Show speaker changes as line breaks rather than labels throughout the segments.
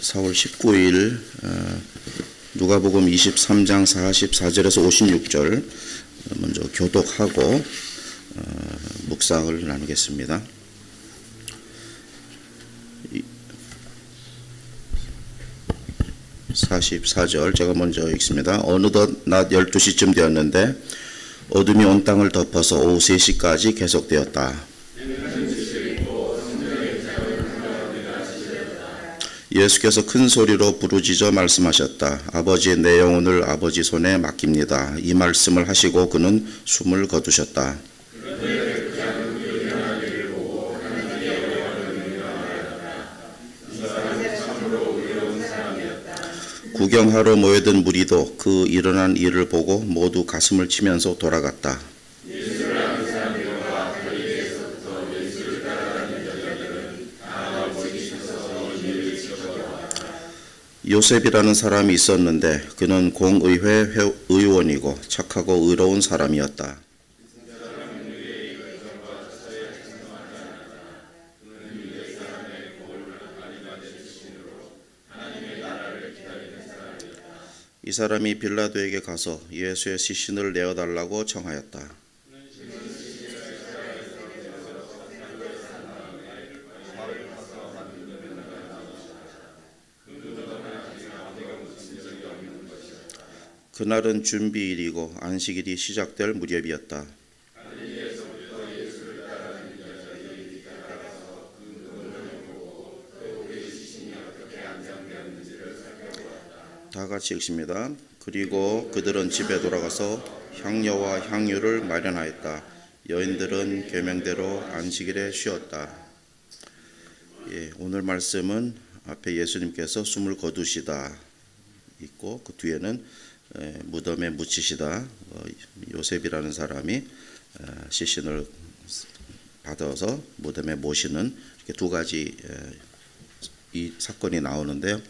4월 19일 누가복음 23장 44절에서 56절 먼저 교독하고 묵상을 나누겠습니다. 44절 제가 먼저 읽습니다. 어느덧 낮 12시쯤 되었는데 어둠이 온 땅을 덮어서 오후 3시까지 계속되었다. 예수께서 큰 소리로 부르짖어 말씀하셨다. 아버지, 내 영혼을 아버지 손에 맡깁니다. 이 말씀을 하시고 그는 숨을 거두셨다. 구경하러 모여든 무리도 그 일어난 일을 보고 모두 가슴을 치면서 돌아갔다. 요셉이라는 사람이 있었는데 그는 공의회 의원이고 착하고 의로운 사람이었다. 이 사람이 빌라도에게 가서 예수의 시신을 내어달라고 청하였다. 그날은 준비일이고 안식일이 시작될 무렵이었다. 다 같이 읽습니다. 그리고 그들은 집에 돌아가서 향료와 향유를 마련하였다. 여인들은 계명대로 안식일에 쉬었다. 오늘 말씀은 앞에 예수님께서 숨을 거두시다 있고 그 뒤에는 무덤에 묻히시다. 요셉이라는 사람이 시신을 받아서 무덤에 모시는 이렇게 두 가지 이 사건이 나오는데요.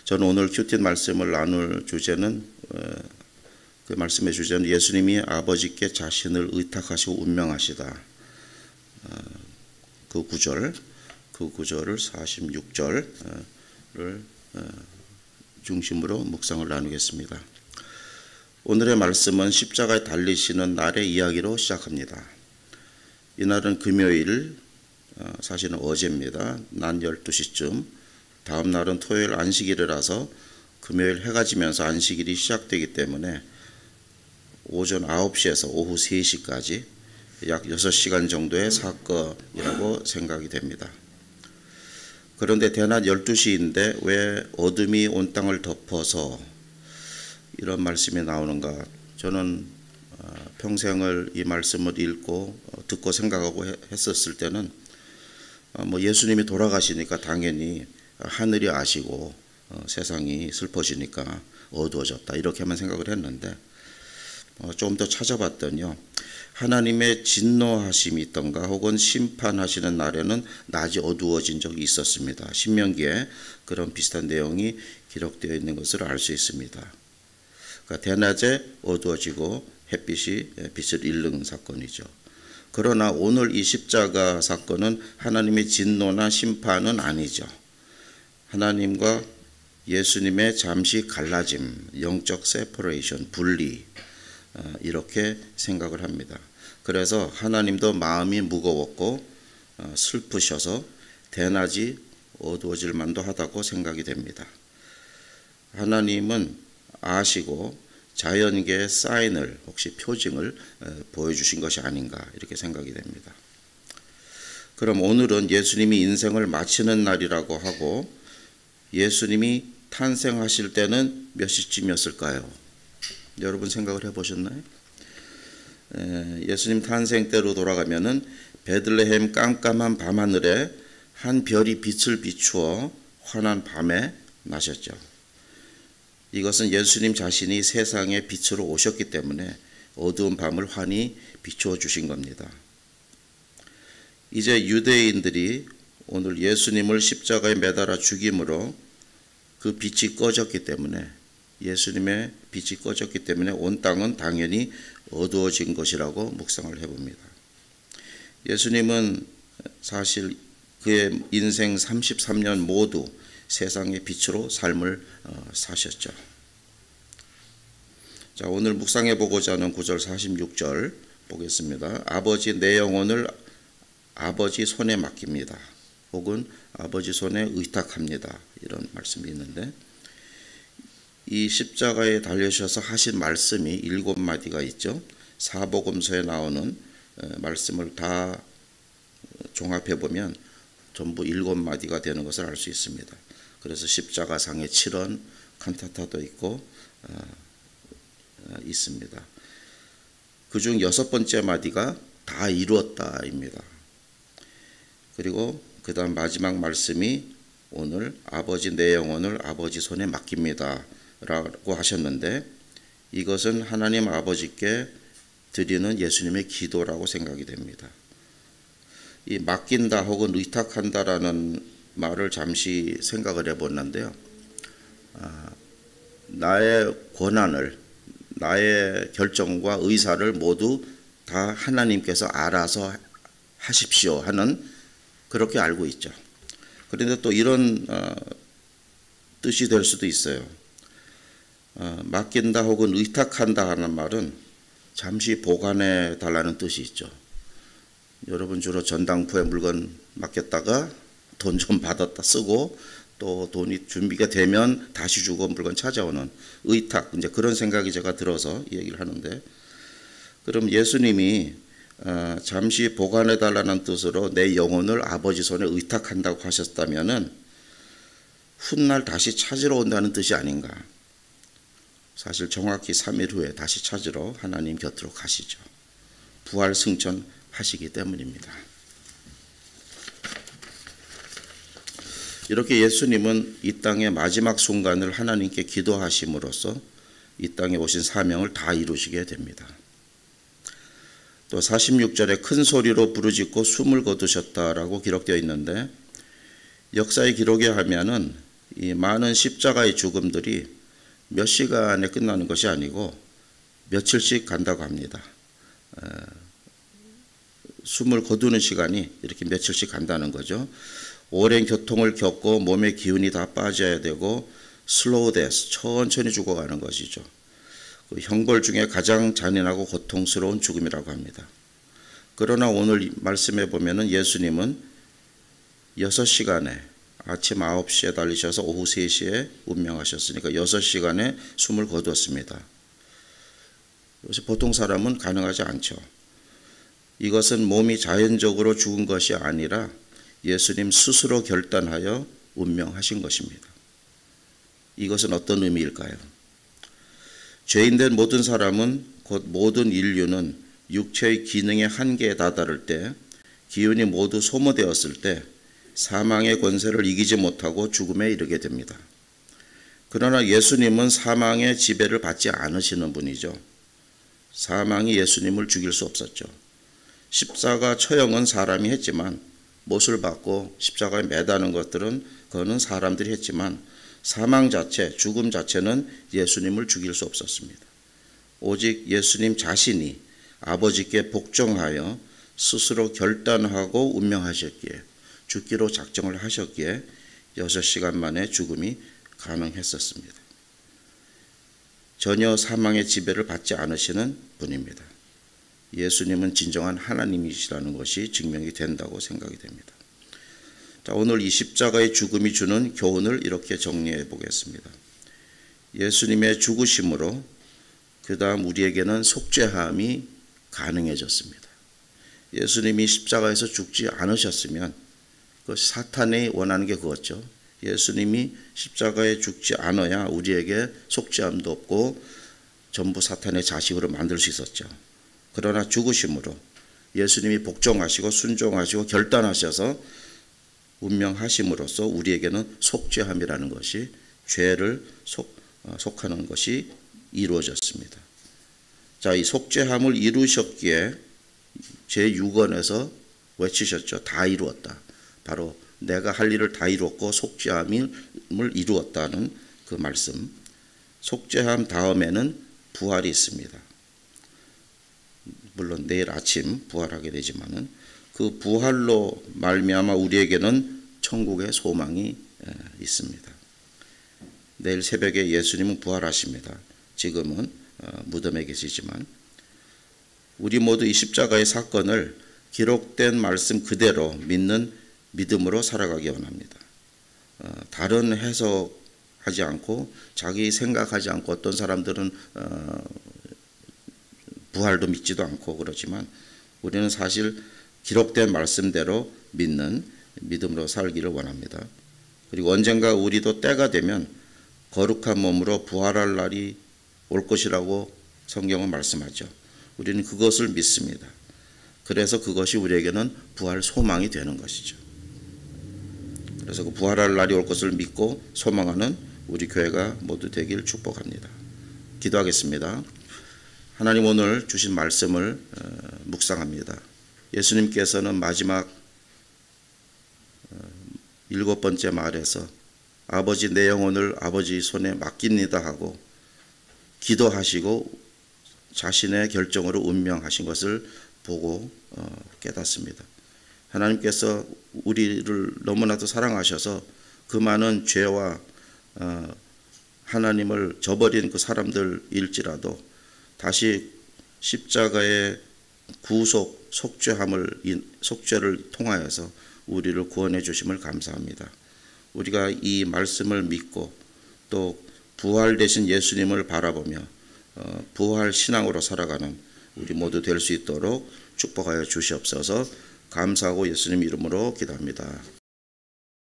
저는 오늘 큐티 말씀을 나눌 주제는 그 말씀의 주제는 예수님이 아버지께 자신을 의탁하시고 운명하시다. 그 구절을 46절을 중심으로 묵상을 나누겠습니다. 오늘의 말씀은 십자가에 달리시는 날의 이야기로 시작합니다. 이날은 금요일, 사실은 어제입니다. 낮 12시쯤, 다음 날은 토요일 안식일이라서 금요일 해가 지면서 안식일이 시작되기 때문에 오전 9시에서 오후 3시까지 약 6시간 정도의 사건이라고 생각이 됩니다. 그런데 대낮 12시인데 왜 어둠이 온 땅을 덮어서 이런 말씀이 나오는가? 저는 평생을 이 말씀을 읽고 듣고 생각하고 했었을 때는 예수님이 돌아가시니까 당연히 하늘이 아시고 세상이 슬퍼지니까 어두워졌다 이렇게만 생각을 했는데 좀 더 찾아봤더니요. 하나님의 진노하심이 있던가 혹은 심판하시는 날에는 낮이 어두워진 적이 있었습니다. 신명기에 그런 비슷한 내용이 기록되어 있는 것을 알 수 있습니다. 그러니까 대낮에 어두워지고 햇빛이 빛을 잃는 사건이죠. 그러나 오늘 이 십자가 사건은 하나님의 진노나 심판은 아니죠. 하나님과 예수님의 잠시 갈라짐, 영적 세퍼레이션, 분리 이렇게 생각을 합니다. 그래서 하나님도 마음이 무거웠고 슬프셔서 대낮이 어두워질 만도 하다고 생각이 됩니다. 하나님은 아시고 자연계의 사인을 혹시 표징을 보여주신 것이 아닌가 이렇게 생각이 됩니다. 그럼 오늘은 예수님이 인생을 마치는 날이라고 하고 예수님이 탄생하실 때는 몇 시쯤이었을까요? 여러분 생각을 해보셨나요? 예수님 탄생 때로 돌아가면은 베들레헴 깜깜한 밤하늘에 한 별이 빛을 비추어 환한 밤에 나셨죠. 이것은 예수님 자신이 세상의 빛으로 오셨기 때문에 어두운 밤을 환히 비추어 주신 겁니다. 이제 유대인들이 오늘 예수님을 십자가에 매달아 죽임으로 그 빛이 꺼졌기 때문에 예수님의 빛이 꺼졌기 때문에 온 땅은 당연히 어두워진 것이라고 묵상을 해봅니다. 예수님은 사실 그의 인생 33년 모두 세상의 빛으로 삶을 사셨죠. 자, 오늘 묵상해 보고자 하는 9절 46절 보겠습니다. 아버지 내 영혼을 아버지 손에 맡깁니다. 혹은 아버지 손에 의탁합니다. 이런 말씀이 있는데, 이 십자가에 달려셔서 하신 말씀이 7마디가 있죠. 사복음서에 나오는 말씀을 다 종합해 보면 전부 7마디가 되는 것을 알 수 있습니다. 그래서 십자가상의 7원 칸타타도 있고 있습니다. 그중 6번째 마디가 다 이루었다입니다. 그리고 그 다음 마지막 말씀이 오늘 아버지 내 영혼을 아버지 손에 맡깁니다 라고 하셨는데, 이것은 하나님 아버지께 드리는 예수님의 기도라고 생각이 됩니다. 이 맡긴다 혹은 의탁한다라는 말을 잠시 생각을 해봤는데요. 나의 권한을, 나의 결정과 의사를 모두 다 하나님께서 알아서 하십시오 하는, 그렇게 알고 있죠. 그런데 또 이런 뜻이 될 수도 있어요. 맡긴다 혹은 의탁한다 하는 말은 잠시 보관해 달라는 뜻이 있죠. 여러분 주로 전당포에 물건 맡겼다가 돈 좀 받았다 쓰고 또 돈이 준비가 되면 다시 주고 물건 찾아오는 의탁, 이제 그런 생각이 제가 들어서 얘기를 하는데, 그럼 예수님이 잠시 보관해 달라는 뜻으로 내 영혼을 아버지 손에 의탁한다고 하셨다면은 훗날 다시 찾으러 온다는 뜻이 아닌가. 사실 정확히 3일 후에 다시 찾으러 하나님 곁으로 가시죠. 부활 승천하시기 때문입니다. 이렇게 예수님은 이 땅의 마지막 순간을 하나님께 기도하심으로써 이 땅에 오신 사명을 다 이루시게 됩니다. 또 46절에 큰 소리로 부르짖고 숨을 거두셨다라고 기록되어 있는데, 역사의 기록에 하면은 이 많은 십자가의 죽음들이 몇 시간에 끝나는 것이 아니고 며칠씩 간다고 합니다. 숨을 거두는 시간이 이렇게 며칠씩 간다는 거죠. 오랜 교통을 겪고 몸의 기운이 다 빠져야 되고 슬로우 데스, 천천히 죽어가는 것이죠. 그 형벌 중에 가장 잔인하고 고통스러운 죽음이라고 합니다. 그러나 오늘 말씀해 보면은 예수님은 6시간에 아침 9시에 달리셔서 오후 3시에 운명하셨으니까 6시간에 숨을 거두었습니다. 이것이 보통 사람은 가능하지 않죠. 이것은 몸이 자연적으로 죽은 것이 아니라 예수님 스스로 결단하여 운명하신 것입니다. 이것은 어떤 의미일까요? 죄인된 모든 사람은, 곧 모든 인류는 육체의 기능의 한계에 다다를 때, 기운이 모두 소모되었을 때 사망의 권세를 이기지 못하고 죽음에 이르게 됩니다. 그러나 예수님은 사망의 지배를 받지 않으시는 분이죠. 사망이 예수님을 죽일 수 없었죠. 십자가 처형은 사람이 했지만, 못을 받고 십자가에 매다는 것들은 그거는 사람들이 했지만, 사망 자체, 죽음 자체는 예수님을 죽일 수 없었습니다. 오직 예수님 자신이 아버지께 복종하여 스스로 결단하고 운명하셨기에, 죽기로 작정을 하셨기에 6시간 만에 죽음이 가능했었습니다. 전혀 사망의 지배를 받지 않으시는 분입니다. 예수님은 진정한 하나님이시라는 것이 증명이 된다고 생각이 됩니다. 자, 오늘 이 십자가의 죽음이 주는 교훈을 이렇게 정리해 보겠습니다. 예수님의 죽으심으로 그 다음 우리에게는 속죄함이 가능해졌습니다. 예수님이 십자가에서 죽지 않으셨으면, 그 사탄이 원하는 게 그거죠. 예수님이 십자가에 죽지 않아야 우리에게 속죄함도 없고 전부 사탄의 자식으로 만들 수 있었죠. 그러나 죽으심으로 예수님이 복종하시고 순종하시고 결단하셔서 운명하심으로써 우리에게는 속죄함이라는 것이, 죄를 속하는 것이 이루어졌습니다. 자, 이 속죄함을 이루셨기에 제6권에서 외치셨죠. 다 이루었다. 바로 내가 할 일을 다 이루었고 속죄함을 이루었다는 그 말씀. 속죄함 다음에는 부활이 있습니다. 물론 내일 아침 부활하게 되지만은 그 부활로 말미암아 우리에게는 천국의 소망이 있습니다. 내일 새벽에 예수님은 부활하십니다. 지금은 무덤에 계시지만 우리 모두 이 십자가의 사건을 기록된 말씀 그대로 믿는 믿음으로 살아가기 원합니다. 다른 해석하지 않고 자기 생각하지 않고 어떤 사람들은 부활도 믿지도 않고 그러지만 우리는 사실 기록된 말씀대로 믿는 믿음으로 살기를 원합니다. 그리고 언젠가 우리도 때가 되면 거룩한 몸으로 부활할 날이 올 것이라고 성경은 말씀하죠. 우리는 그것을 믿습니다. 그래서 그것이 우리에게는 부활 소망이 되는 것이죠. 그래서 그 부활할 날이 올 것을 믿고 소망하는 우리 교회가 모두 되길 축복합니다. 기도하겠습니다. 하나님, 오늘 주신 말씀을 묵상합니다. 예수님께서는 마지막 7번째 말에서 아버지, 내 영혼을 아버지 손에 맡깁니다 하고 기도하시고 자신의 결정으로 운명하신 것을 보고 깨닫습니다. 하나님께서 우리를 너무나도 사랑하셔서 그 많은 죄와 하나님을 저버린 그 사람들일지라도 다시 십자가의 구속 속죄를 통하여서 우리를 구원해 주심을 감사합니다. 우리가 이 말씀을 믿고 또 부활되신 예수님을 바라보며 부활 신앙으로 살아가는 우리 모두 될 수 있도록 축복하여 주시옵소서. 감사하고 예수님 이름으로 기도합니다.